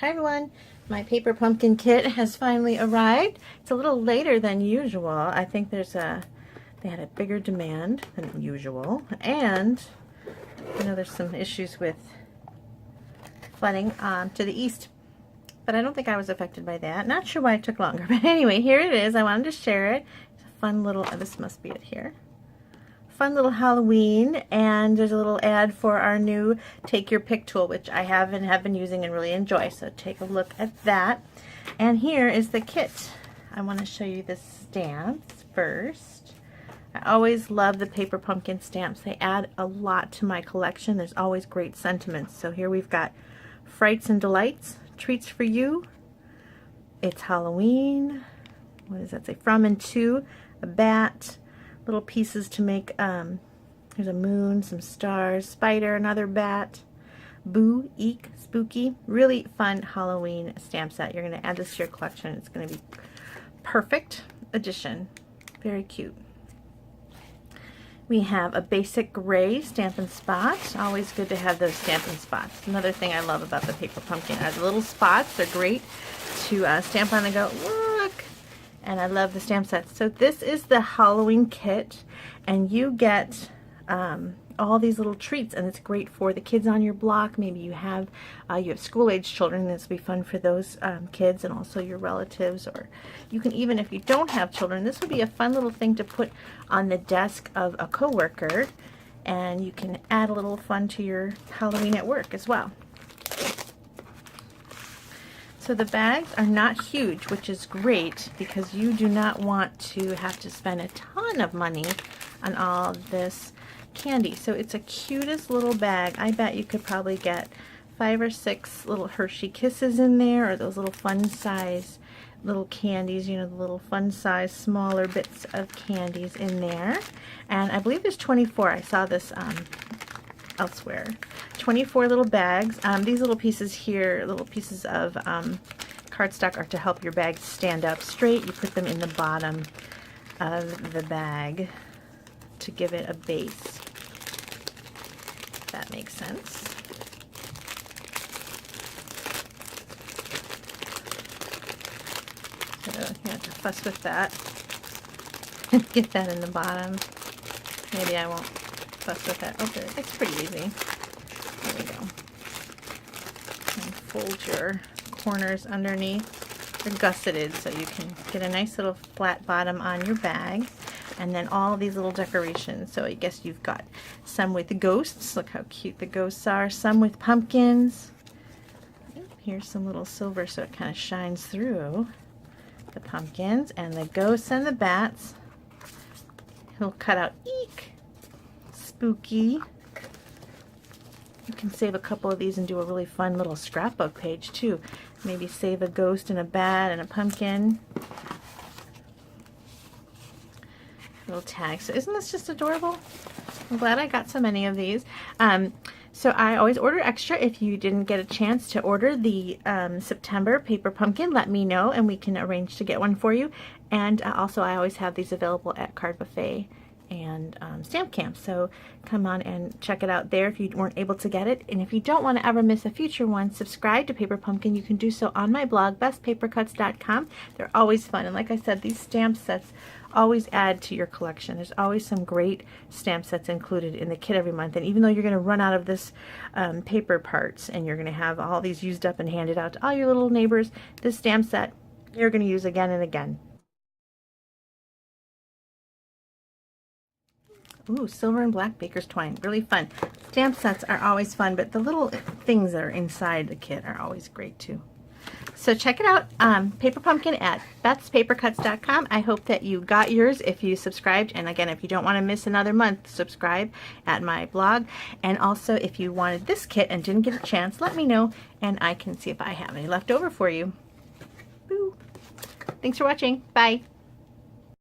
Hi everyone, my paper pumpkin kit has finally arrived. It's a little later than usual. I think they had a bigger demand than usual, and I know there's some issues with flooding to the east, but I don't think I was affected by that. Not sure why it took longer, but anyway, here it is. I wanted to share it. It's a fun little, this must be it here. Fun little Halloween, and there's a little ad for our new Take Your Pick tool, which I have been using and really enjoy, so take a look at that. And here is the kit. I want to show you the stamps first. I always love the paper pumpkin stamps. They add a lot to my collection. There's always great sentiments. So here we've got Frights and Delights, Treats for You, It's Halloween, what does that say, From and To, a bat, little pieces to make, there's a moon, some stars, spider, another bat, boo, eek, spooky. Really fun Halloween stamp set. You're going to add this to your collection. It's going to be perfect addition. Very cute. We have a basic gray Stampin' Spot. Always good to have those Stampin' Spots. Another thing I love about the paper pumpkin are the little spots. They're great to stamp on and go, look. And I love the stamp sets. So this is the Halloween kit, and you get all these little treats, and it's great for the kids on your block. Maybe you have school-age children. This will be fun for those kids and also your relatives, or you can even, if you don't have children, this would be a fun little thing to put on the desk of a coworker, and you can add a little fun to your Halloween at work as well. So the bags are not huge, which is great because you do not want to have to spend a ton of money on all this candy. So it's a cutest little bag. I bet you could probably get 5 or 6 little Hershey Kisses in there, or those little fun size little candies, you know, the little fun size smaller bits of candies in there. And I believe there's 24. I saw this elsewhere. 24 little bags. These little pieces here, little pieces of cardstock, are to help your bag stand up straight. You put them in the bottom of the bag to give it a base. If that makes sense. So you have to fuss with that. Get that in the bottom. Maybe I won't fuss with that. Okay, it's pretty easy. There we go. And fold your corners underneath. They're gusseted, so you can get a nice little flat bottom on your bag. And then all these little decorations. So I guess you've got some with ghosts. Look how cute the ghosts are. Some with pumpkins. Here's some little silver so it kind of shines through the pumpkins. And the ghosts and the bats. He'll cut out eek. Spooky. You can save a couple of these and do a really fun little scrapbook page too. Maybe save a ghost and a bat and a pumpkin. Little tags. So isn't this just adorable? I'm glad I got so many of these. So I always order extra. If you didn't get a chance to order the September paper pumpkin, let me know and we can arrange to get one for you. And also I always have these available at Card Buffet and Stamp Camp, so come on and check it out there if you weren't able to get it. And if you don't want to ever miss a future one, subscribe to Paper Pumpkin. You can do so on my blog, bestpapercuts.com. They're always fun, and like I said, these stamp sets always add to your collection. There's always some great stamp sets included in the kit every month, and even though you're going to run out of this paper parts and you're going to have all these used up and handed out to all your little neighbors, this stamp set you're going to use again and again. Ooh, silver and black baker's twine. Really fun. Stamp sets are always fun, but the little things that are inside the kit are always great too. So check it out, Paper Pumpkin at bethspapercuts.com. I hope that you got yours if you subscribed. And again, if you don't want to miss another month, subscribe at my blog. And also, if you wanted this kit and didn't get a chance, let me know and I can see if I have any left over for you. Boo. Thanks for watching. Bye.